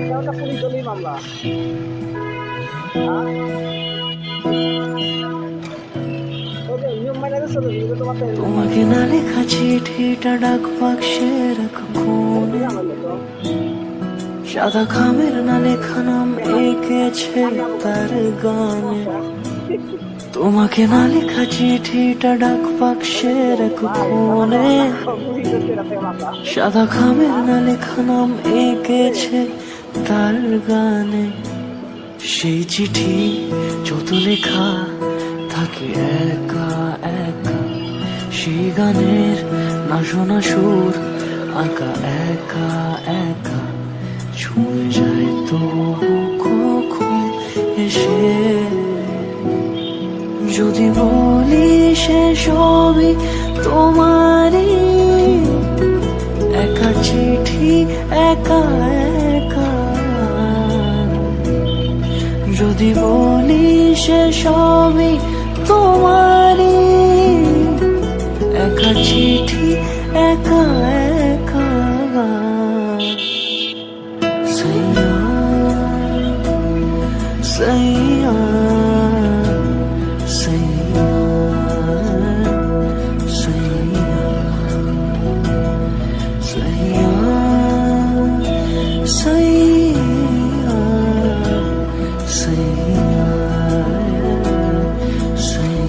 কেমনটা পুলিশ দলীয় মামলা? ওই যে নিয়ম মাইনা গেছে তো, কিন্তু তোমার তো তোমাকে না লেখা চিঠিটা ডাক বাক্সে রাখো কোণে, সাদা খামের না লেখা নাম এঁকেছে তার গানে। তোমাকে না লেখা চিঠিটা ডাক বাক্সে রাখো কোণে, সাদা খামের না লেখা নাম এঁকেছে তার গানে। সেই চিঠি যত লেখা থাকে একা একা, সেই গানের না শোনা সুর আঁকা একা একা, ছুঁয়ে যায় তো কখন এসে। যদি বলি সে সবই তোমারই, একা চিঠি একা একা। যদি বলি সে সবই তোমারই, একা চিঠি একা একা। সাইয়া সাইয়া সাইয়া সাইয়া সাইয়া সাইয়া সাইয়া সাইয়া।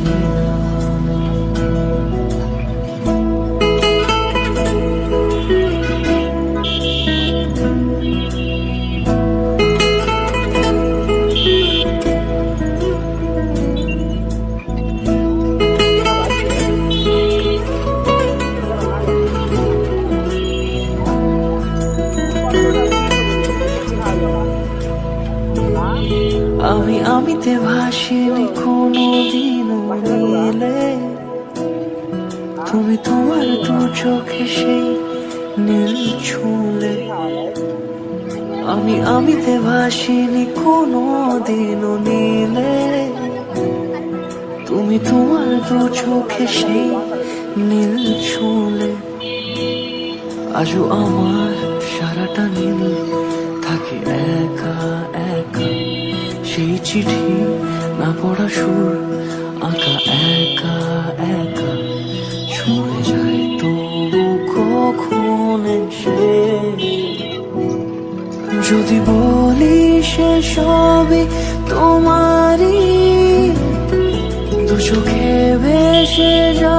আমিতে ভাসিনি কোনোদিনও নীলে, তুমি তোমার দু চোখে সেই নীল ছুঁলে। আমিতে ভাসিনি কোনোদিনও নীলে, তুমি তোমার দু চোখে সেই নীল ছুঁলে। আজও আমার সারাটা নীল থাকে একা একা, সেই চিঠি না পড়া সুর আঁকা একা একা, ছুঁয়ে যায় তো কখন এসে। যদি বলি সে সবই তোমারই, দু চোখে ভেসে যায়